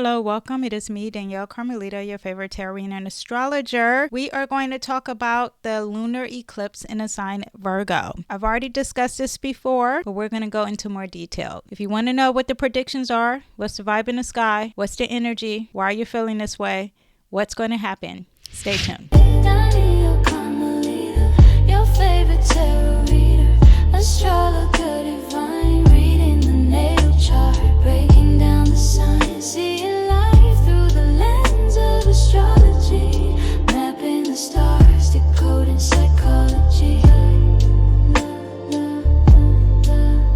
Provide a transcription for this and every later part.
Hello, welcome. It is me, Danyell Carmelita, your favorite tarot reader and astrologer. We are going to talk about the lunar eclipse in the sign Virgo. I've already discussed this before, but we're going to go into more detail. If you want to know what the predictions are, what's the vibe in the sky, what's the energy, why are you feeling this way, what's going to happen, stay tuned. Danyell Carmelita, your favorite tarot reader, astrologer divine, reading the natal chart, breaking down the signs, seeing life through the lens of astrology, mapping the stars, decoding psychology.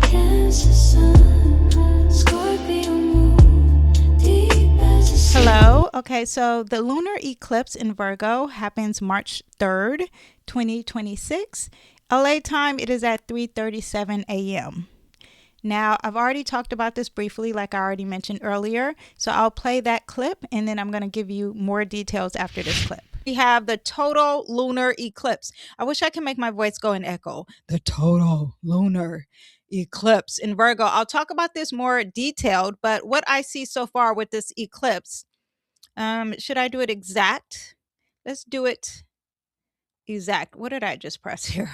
Cancer sun, Scorpio moon, deep as a sea. Hello. Okay, so the lunar eclipse in Virgo happens March 3rd, 2026. LA time, it is at 3:37 a.m. Now, I've already talked about this briefly, like I already mentioned earlier. So I'll play that clip and then I'm going to give you more details after this clip. We have the total lunar eclipse. I wish I could make my voice go and echo. The total lunar eclipse in Virgo. I'll talk about this more detailed, but what I see so far with this eclipse, should I do it exact? Let's do it exact. What did I just press here?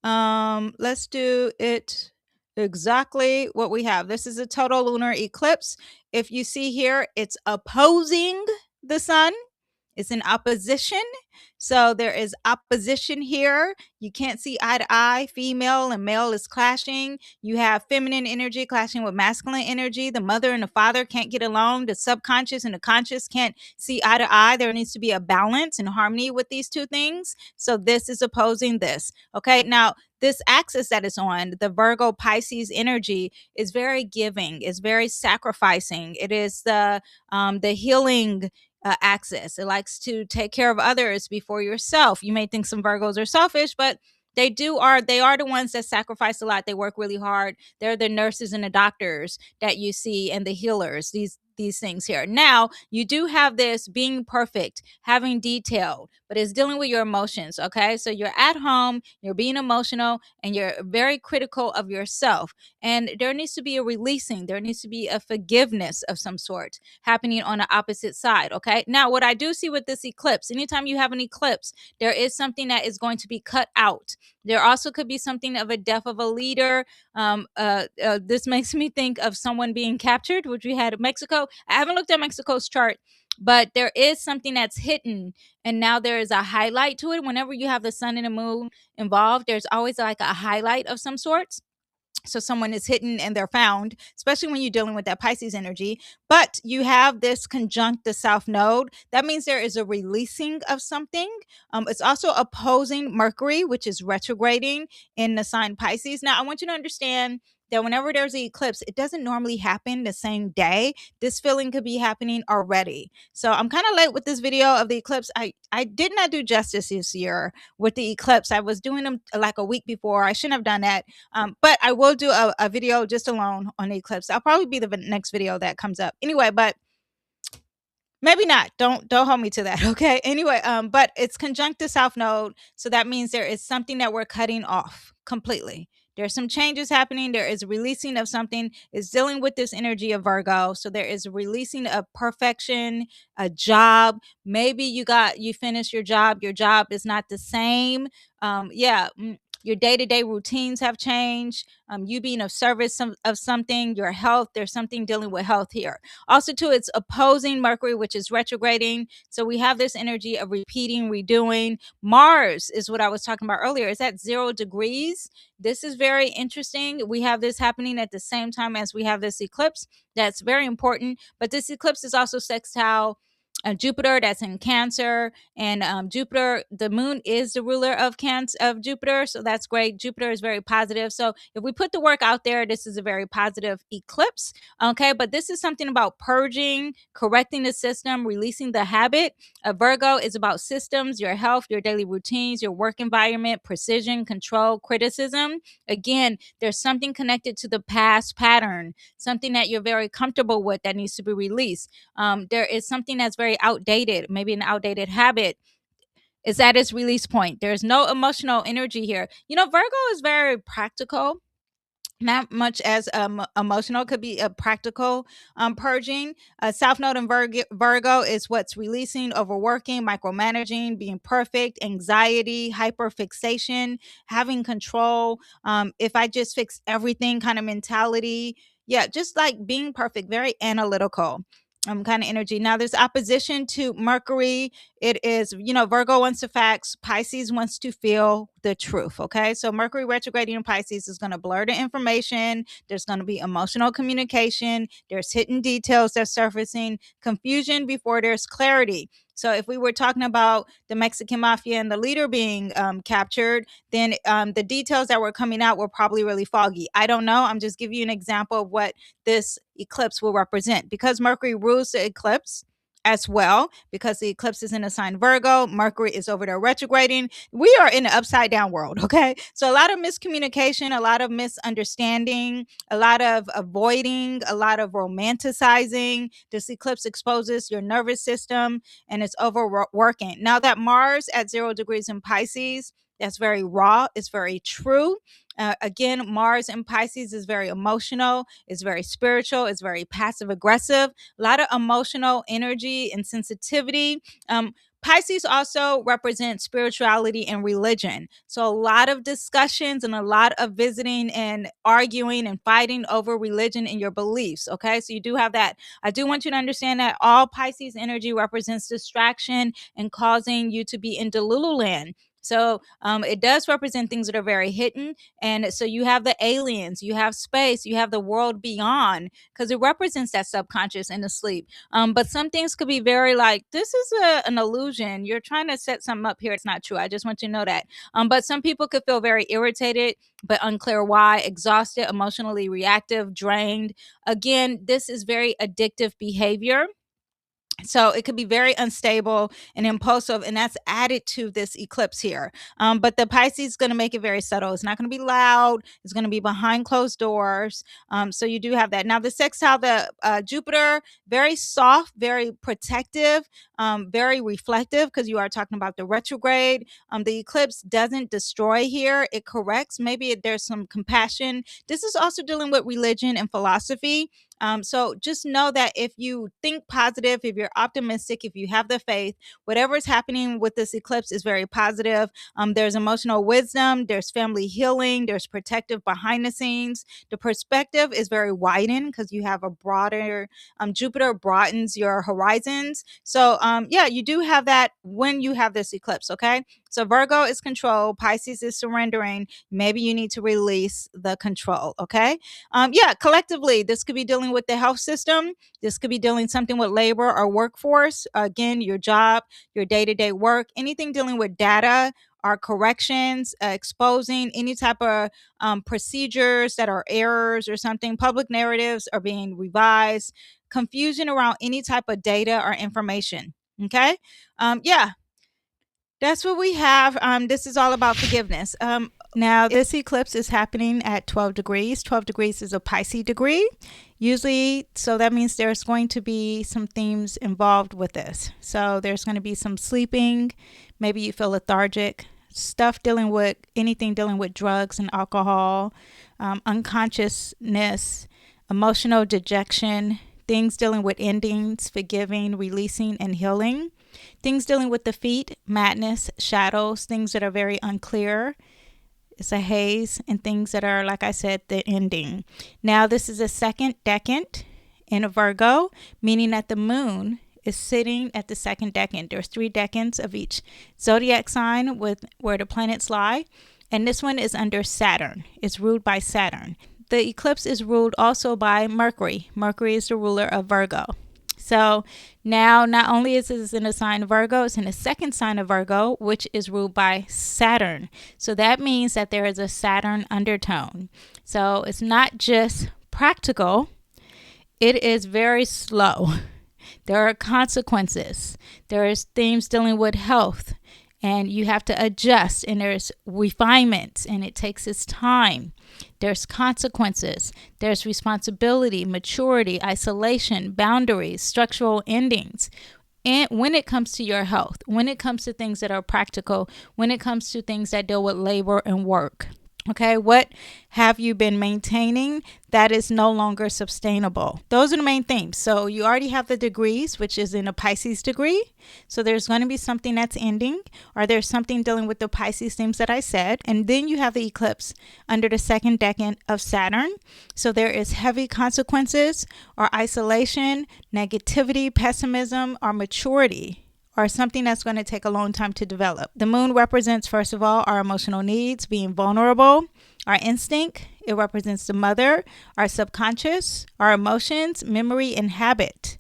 Let's do it exactly what we have. This is a total lunar eclipse. If you see here, it's opposing the sun. It's in opposition. So there is opposition here. You can't see eye to eye. Female and male is clashing. You have feminine energy clashing with masculine energy. The mother and the father can't get along. The subconscious and the conscious can't see eye to eye. There needs to be a balance and harmony with these two things. So this is opposing this. Okay. Now, this axis that it's on, the Virgo Pisces energy, is very giving, is very sacrificing. It is the healing axis. It likes to take care of others before yourself. You may think some Virgos are selfish, but they are the ones that sacrifice a lot. They work really hard. They're the nurses and the doctors that you see and the healers. These things here. Now, you do have this being perfect, having detailed, but it's dealing with your emotions, okay? So you're at home, you're being emotional, and you're very critical of yourself. And there needs to be a releasing. There needs to be a forgiveness of some sort happening on the opposite side, okay? Now, what I do see with this eclipse, anytime you have an eclipse, there is something that is going to be cut out. There also could be something of a death of a leader. This makes me think of someone being captured, which we had in Mexico. I haven't looked at Mexico's chart, but there is something that's hidden, and now there is a highlight to it. Whenever you have the sun and the moon involved, there's always like a highlight of some sorts. So someone is hidden and they're found, especially when you're dealing with that Pisces energy. But you have this conjunct the South Node. That means there is a releasing of something. It's also opposing Mercury, which is retrograding in the sign Pisces. Now, I want you to understand that whenever there's an eclipse, it doesn't normally happen the same day. This feeling could be happening already. So I'm kind of late with this video of the eclipse. I did not do justice this year with the eclipse. I was doing them like a week before. I shouldn't have done that. But I will do a video just alone on the eclipse. I'll probably be the next video that comes up. Anyway, but maybe not. Don't hold me to that. Okay. Anyway, but it's conjunct the South Node. So that means there is something that we're cutting off completely. There's some changes happening. There is releasing of something. It's dealing with this energy of Virgo. So there is releasing of perfection, a job. Maybe you finished your job. Your job is not the same. Your day-to-day routines have changed. You being of service of something, your health, there's something dealing with health here. Also, too, it's opposing Mercury, which is retrograding. So we have this energy of repeating, redoing. Mars is what I was talking about earlier. It's at 0 degrees. This is very interesting. We have this happening at the same time as we have this eclipse. That's very important. But this eclipse is also sextile Jupiter, that's in Cancer, and Jupiter, the moon is the ruler of Jupiter, so that's great. Jupiter is very positive. So if we put the work out there, this is a very positive eclipse. Okay, but this is something about purging, correcting the system, releasing the habit. Virgo is about systems, your health, your daily routines, your work environment, precision, control, criticism. Again, there's something connected to the past pattern, something that you're very comfortable with that needs to be released. There is something that's very outdated, maybe an outdated habit is at its release point. There's no emotional energy here. Virgo is very practical. not much as emotional. Could be a practical purging. South node in Virgo is what's releasing, overworking, micromanaging, being perfect, anxiety, hyperfixation, having control. If I just fix everything kind of mentality. Yeah, just like being perfect, very analytical kind of energy. Now there's opposition to Mercury. It is, Virgo wants the facts, Pisces wants to feel the truth. Okay, so Mercury retrograding in Pisces is going to blur the information. There's going to be emotional communication, there's hidden details that's surfacing, confusion before there's clarity. So if we were talking about the Mexican mafia and the leader being captured, then the details that were coming out were probably really foggy. I don't know, I'm just giving you an example of what this eclipse will represent, because Mercury rules the eclipse as well, because the eclipse is in a sign Virgo. Mercury is over there retrograding. We are in an upside down world. Okay, so a lot of miscommunication, a lot of misunderstanding, a lot of avoiding, a lot of romanticizing. This eclipse exposes your nervous system, and it's overworking. Now that Mars at 0 degrees in Pisces, that's very raw, it's very true. Again, Mars in Pisces is very emotional, it's very spiritual, it's very passive aggressive, a lot of emotional energy and sensitivity. Pisces also represents spirituality and religion. So a lot of discussions and a lot of visiting and arguing and fighting over religion and your beliefs. Okay, so you do have that. I do want you to understand that all Pisces energy represents distraction and causing you to be in Delulu land. So it does represent things that are very hidden. And so you have the aliens, you have space, you have the world beyond, because it represents that subconscious and the sleep. But some things could be very like, this is an illusion. You're trying to set something up here. It's not true. I just want you to know that. But some people could feel very irritated, but unclear why, exhausted, emotionally reactive, drained. Again, this is very addictive behavior. So it could be very unstable and impulsive, and that's added to this eclipse here. But the Pisces is going to make it very subtle. It's not going to be loud. It's going to be behind closed doors. So you do have that. Now the sextile, the Jupiter, very soft, very protective, very reflective, because you are talking about the retrograde. The eclipse doesn't destroy here. It corrects. Maybe there's some compassion. This is also dealing with religion and philosophy. So just know that if you think positive, if you're optimistic, if you have the faith, whatever is happening with this eclipse is very positive. There's emotional wisdom, there's family healing, there's protective behind the scenes. The perspective is very widened because you have a broader, Jupiter broadens your horizons. So yeah, you do have that when you have this eclipse. Okay, so Virgo is control, Pisces is surrendering. Maybe you need to release the control. Okay, yeah, collectively, this could be dealing with the health system. This could be dealing something with labor or workforce. Again, your job, your day-to-day work, anything dealing with data or corrections, exposing any type of procedures that are errors or something. Public narratives are being revised. Confusion around any type of data or information. Okay. Yeah, that's what we have. This is all about forgiveness. Now, this eclipse is happening at 12 degrees. 12 degrees is a Pisces degree. Usually, so that means there's going to be some themes involved with this. So there's going to be some sleeping. Maybe you feel lethargic. Stuff dealing with anything dealing with drugs and alcohol, unconsciousness, emotional dejection, things dealing with endings, forgiving, releasing, and healing. Things dealing with the feet, madness, shadows, things that are very unclear. It's a haze, and things that are, like I said, the ending. Now, this is a second decade in a Virgo, meaning that the moon is sitting at the second decade. There's 3 decades of each zodiac sign with where the planets lie. And this one is under Saturn. It's ruled by Saturn. The eclipse is ruled also by Mercury. Mercury is the ruler of Virgo. So now not only is it in a sign of Virgo, it's in a second sign of Virgo, which is ruled by Saturn. So that means that there is a Saturn undertone. So it's not just practical, it is very slow. There are consequences. There is themes dealing with health, and you have to adjust, and there's refinements, and it takes its time. There's consequences. There's responsibility, maturity, isolation, boundaries, structural endings. And when it comes to your health, when it comes to things that are practical, when it comes to things that deal with labor and work. Okay, what have you been maintaining that is no longer sustainable? Those are the main themes. So you already have the degrees, which is in a Pisces degree. So there's going to be something that's ending, or there's something dealing with the Pisces themes that I said. And then you have the eclipse under the second decan of Saturn. So there is heavy consequences or isolation, negativity, pessimism, or maturity, or something that's going to take a long time to develop. The moon represents, first of all, our emotional needs, being vulnerable, our instinct. It represents the mother, our subconscious, our emotions, memory, and habit.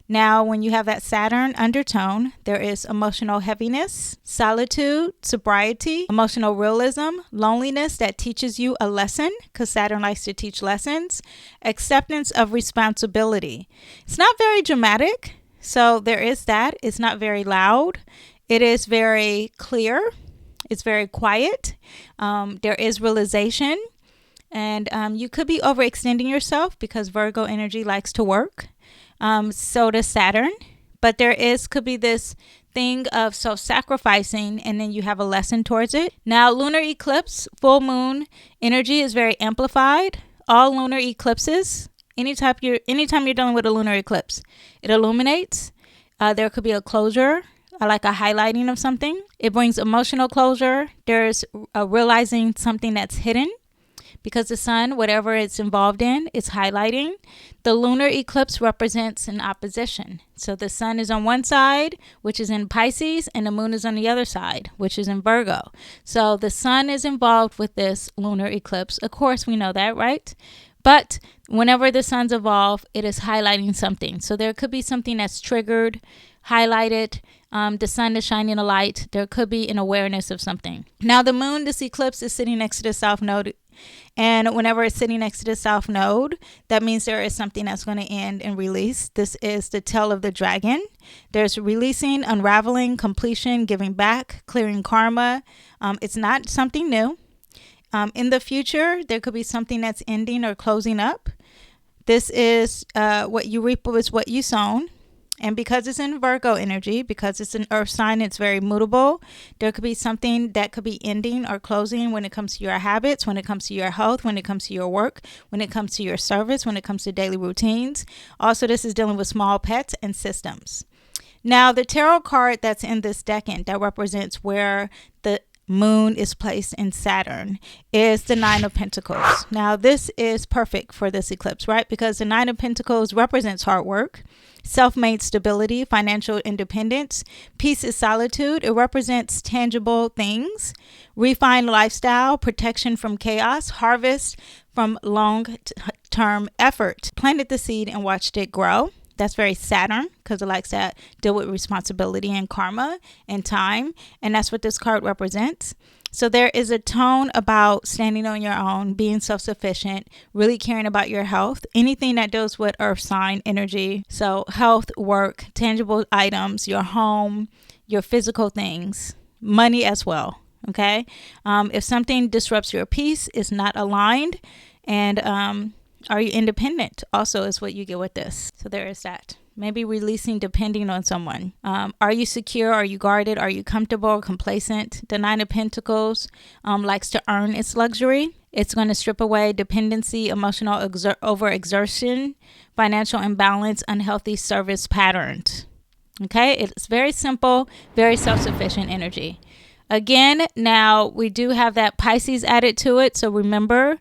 Now, when you have that Saturn undertone, there is emotional heaviness, solitude, sobriety, emotional realism, loneliness that teaches you a lesson, because Saturn likes to teach lessons, acceptance of responsibility. It's not very dramatic. So there is that. It's not very loud. It is very clear. It's very quiet. There is realization. And you could be overextending yourself because Virgo energy likes to work. So does Saturn. But could be this thing of self-sacrificing, and then you have a lesson towards it. Now, lunar eclipse, full moon energy is very amplified. All lunar eclipses, anytime you're dealing with a lunar eclipse, it illuminates. There could be a closure, like a highlighting of something. It brings emotional closure. There's realizing something that's hidden, because the sun, whatever it's involved in, is highlighting. The lunar eclipse represents an opposition. So the sun is on one side, which is in Pisces, and the moon is on the other side, which is in Virgo. So the sun is involved with this lunar eclipse. Of course, we know that, right? But whenever the sun's involved, it is highlighting something. So there could be something that's triggered, highlighted. The sun is shining a light. There could be an awareness of something. Now the moon, this eclipse is sitting next to the south node. And whenever it's sitting next to the south node, that means there is something that's going to end and release. This is the tail of the dragon. There's releasing, unraveling, completion, giving back, clearing karma. It's not something new. In the future, there could be something that's ending or closing up. This is what you reap is what you sown. And because it's in Virgo energy, because it's an earth sign, it's very mutable. There could be something that could be ending or closing when it comes to your habits, when it comes to your health, when it comes to your work, when it comes to your service, when it comes to daily routines. Also, this is dealing with small pets and systems. Now, the tarot card that's in this decan that represents where the moon is placed in Saturn is the Nine of Pentacles. Now, this is perfect for this eclipse, right? Because the Nine of Pentacles represents hard work, self-made stability, financial independence. Peace is solitude. It represents tangible things, refined lifestyle, protection from chaos, harvest from long-term effort. Planted the seed and watched it grow. That's very Saturn, because it likes to deal with responsibility and karma and time. And that's what this card represents. So there is a tone about standing on your own, being self-sufficient, really caring about your health, anything that deals with earth sign energy. So health, work, tangible items, your home, your physical things, money as well. Okay. If something disrupts your peace, is not aligned, and are you independent? Also is what you get with this. So there is that. Maybe releasing depending on someone. Are you secure? Are you guarded? Are you comfortable or complacent? The Nine of Pentacles likes to earn its luxury. It's going to strip away dependency, emotional overexertion, financial imbalance, unhealthy service patterns. Okay, it's very simple, very self-sufficient energy. Again, now we do have that Pisces added to it. So remember,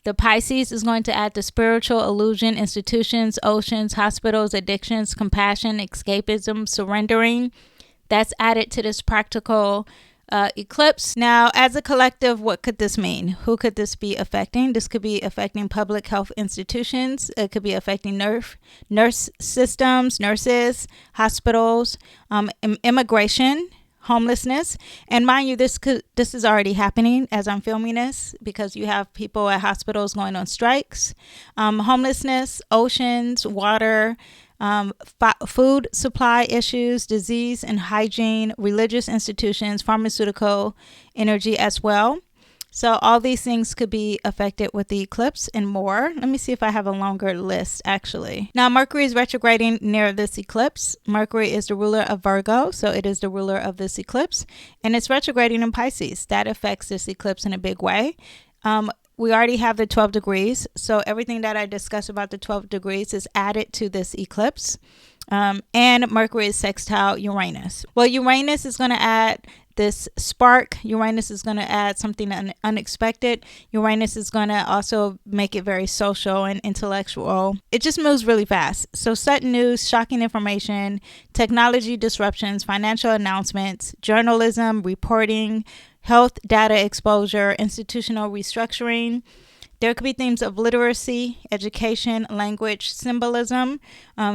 the Pisces is going to add the spiritual, illusion, institutions, oceans, hospitals, addictions, compassion, escapism, surrendering. That's added to this practical eclipse. Now, as a collective, what could this mean? Who could this be affecting? This could be affecting public health institutions. It could be affecting nurse systems, nurses, hospitals, immigration, homelessness. And mind you, this is already happening as I'm filming this, because you have people at hospitals going on strikes. Homelessness, oceans, water, food supply issues, disease and hygiene, religious institutions, pharmaceutical energy as well. So all these things could be affected with the eclipse and more. Let me see if I have a longer list actually. Now, Mercury is retrograding near this eclipse. Mercury is the ruler of Virgo, so it is the ruler of this eclipse, and it's retrograding in Pisces. That affects this eclipse in a big way. We already have the 12 degrees. So everything that I discussed about the 12 degrees is added to this eclipse. And Mercury is sextile Uranus. Well, Uranus is going to add this spark. Uranus is going to add something unexpected. Uranus is going to also make it very social and intellectual. It just moves really fast. So sudden news, shocking information, technology disruptions, financial announcements, journalism, reporting, health data exposure, institutional restructuring. There could be themes of literacy, education, language, symbolism.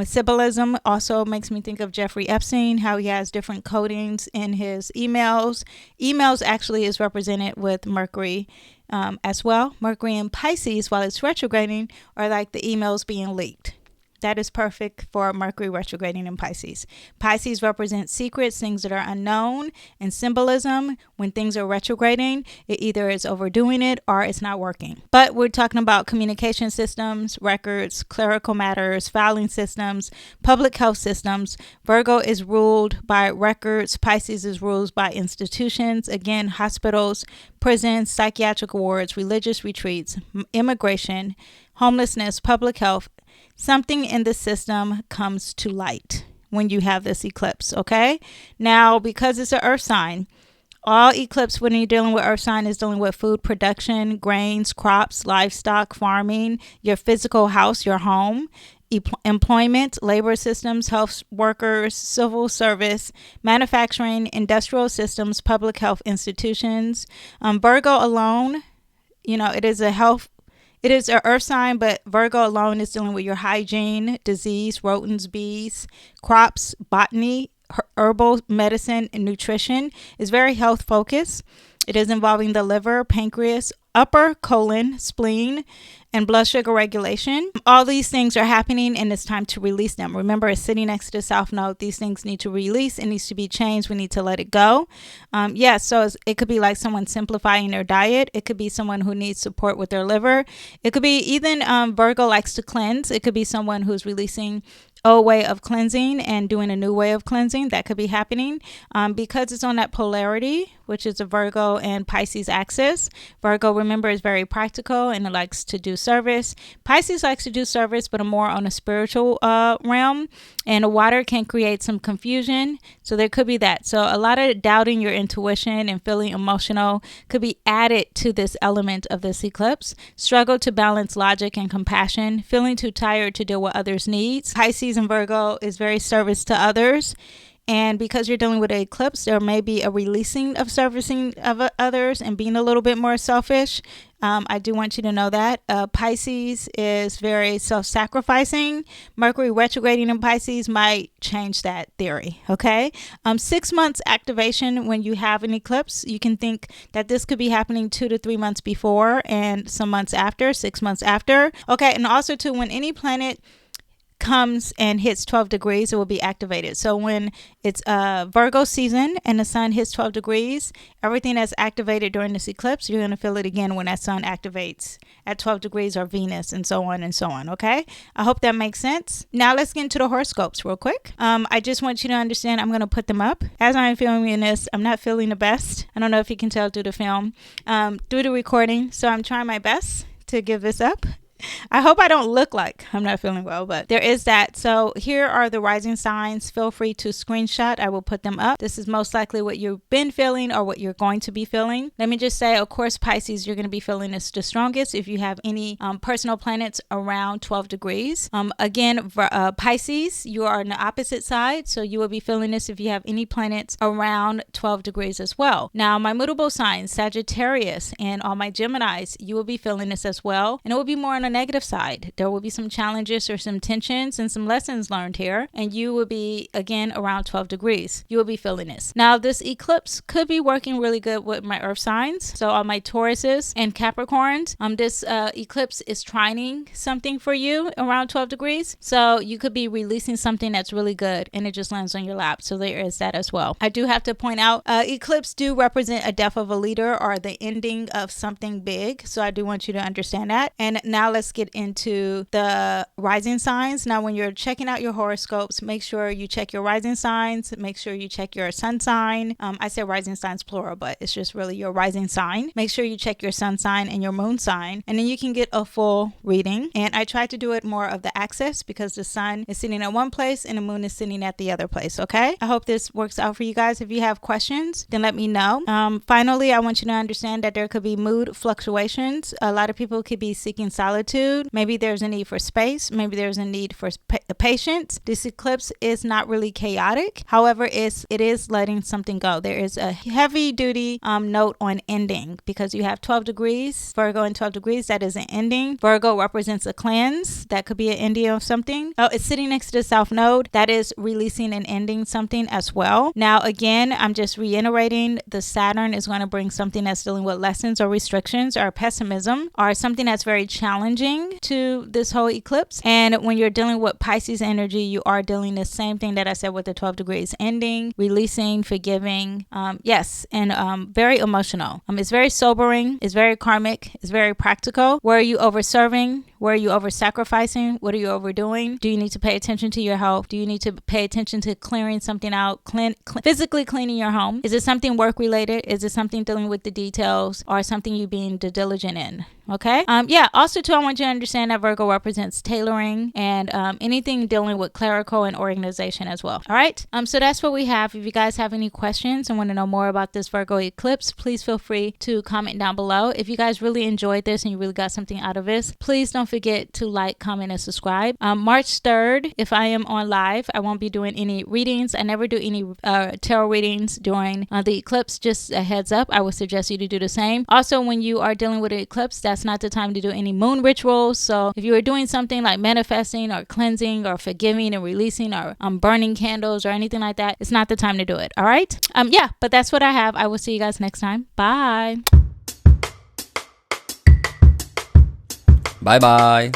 Symbolism also makes me think of Jeffrey Epstein, how he has different codings in his emails. Emails actually is represented with Mercury as well. Mercury in Pisces, while it's retrograding, are like the emails being leaked. That is perfect for Mercury retrograding in Pisces. Pisces represents secrets, things that are unknown, and symbolism. When things are retrograding, it either is overdoing it or it's not working. But we're talking about communication systems, records, clerical matters, filing systems, public health systems. Virgo is ruled by records. Pisces is ruled by institutions. Again, hospitals, prisons, psychiatric wards, religious retreats, immigration, homelessness, public health. Something in the system comes to light when you have this eclipse, okay? Now, because it's an earth sign, all eclipse when you're dealing with earth sign is dealing with food production, grains, crops, livestock, farming, your physical house, your home, employment, labor systems, health workers, civil service, manufacturing, industrial systems, public health institutions. Virgo alone, it is an earth sign, but Virgo alone is dealing with your hygiene, disease, rodents, bees, crops, botany, herbal medicine, and nutrition. It's very health focused. It is involving the liver, pancreas, upper colon, spleen, and blood sugar regulation. All these things are happening and it's time to release them. Remember, it's sitting next to the South Node. These things need to release. It needs to be changed. We need to let it go. So it could be like someone simplifying their diet. It could be someone who needs support with their liver. It could be even Virgo likes to cleanse. It could be someone who's releasing old way of cleansing and doing a new way of cleansing. That could be happening because it's on that polarity, which is a Virgo and Pisces axis. Virgo, remember, is very practical and it likes to do service. Pisces likes to do service, but more on a spiritual realm. And water can create some confusion. So there could be that. So a lot of doubting your intuition and feeling emotional could be added to this element of this eclipse. Struggle to balance logic and compassion. Feeling too tired to deal with others' needs. Pisces and Virgo is very service to others. And because you're dealing with an eclipse, there may be a releasing of servicing of others and being a little bit more selfish. I do want you to know that. Pisces is very self-sacrificing. Mercury retrograding in Pisces might change that theory, okay? 6 months activation when you have an eclipse. You can think that this could be happening 2 to 3 months before and some months after, 6 months after. Okay, and also too, when any planet comes and hits 12 degrees, it will be activated. So when it's Virgo season and the sun hits 12 degrees, everything that's activated during this eclipse, you're going to feel it again when that sun activates at 12 degrees or Venus and so on and so on. Okay, I hope that makes sense. Now let's get into the horoscopes real quick. I just want you to understand I'm going to put them up as I'm filming this. I'm not feeling the best. I don't know if you can tell through the film, through the recording. So I'm trying my best to give this up. I hope I don't look like I'm not feeling well, but there is that. So here are the rising signs. Feel free to screenshot. I will put them up. This is most likely what you've been feeling or what you're going to be feeling. Let me just say, of course, Pisces, you're going to be feeling this the strongest if you have any personal planets around 12 degrees. Again, Pisces, you are on the opposite side. So you will be feeling this if you have any planets around 12 degrees as well. Now, my mutable signs, Sagittarius and all my Geminis, you will be feeling this as well. And it will be more on a negative side. There will be some challenges or some tensions and some lessons learned here, and you will be again around 12 degrees. You will be feeling this. Now this eclipse could be working really good with my earth signs, so all my Tauruses and Capricorns. This eclipse is trining something for you around 12 degrees, so you could be releasing something that's really good and it just lands on your lap. So there is that as well. I do have to point out eclipse do represent a death of a leader or the ending of something big, so I do want you to understand that. And now let's let's get into the rising signs. Now, when you're checking out your horoscopes, make sure you check your rising signs. Make sure you check your sun sign. I say rising signs plural, but it's just really your rising sign. Make sure you check your sun sign and your moon sign, and then you can get a full reading. And I try to do it more of the axis because the sun is sitting at one place and the moon is sitting at the other place. Okay, I hope this works out for you guys. If you have questions, then let me know. Finally, I want you to understand that there could be mood fluctuations. A lot of people could be seeking solitude. Maybe there's a need for space. Maybe there's a need for patience. This eclipse is not really chaotic. However, it is letting something go. There is a heavy duty note on ending because you have 12 degrees, Virgo in 12 degrees. That is an ending. Virgo represents a cleanse. That could be an ending of something. Oh, it's sitting next to the South Node. That is releasing and ending something as well. Now, again, I'm just reiterating the Saturn is going to bring something that's dealing with lessons or restrictions or pessimism or something that's very challenging to this whole eclipse. And when you're dealing with Pisces energy, you are dealing the same thing that I said with the 12 degrees, ending, releasing, forgiving. Yes, and very emotional. It's very sobering. It's very karmic. It's very practical. Where are you over serving? Where are you over sacrificing? What are you overdoing? Do you need to pay attention to your health? Do you need to pay attention to clearing something out, physically cleaning your home? Is it something work related? Is it something dealing with the details or something you being diligent in? Okay. Also too, I want you to understand that Virgo represents tailoring and anything dealing with clerical and organization as well. All right. So that's what we have. If you guys have any questions and want to know more about this Virgo eclipse, please feel free to comment down below. If you guys really enjoyed this and you really got something out of this, please don't forget to like, comment, and subscribe. March 3rd, if I am on live, I won't be doing any readings. I never do any tarot readings during the eclipse. Just a heads up, I would suggest you to do the same. Also, when you are dealing with an eclipse, that's not the time to do any moon rituals. So if you are doing something like manifesting or cleansing or forgiving and releasing or burning candles or anything like that, it's not the time to do it. All right. But that's what I have. I will see you guys next time. Bye. Bye bye.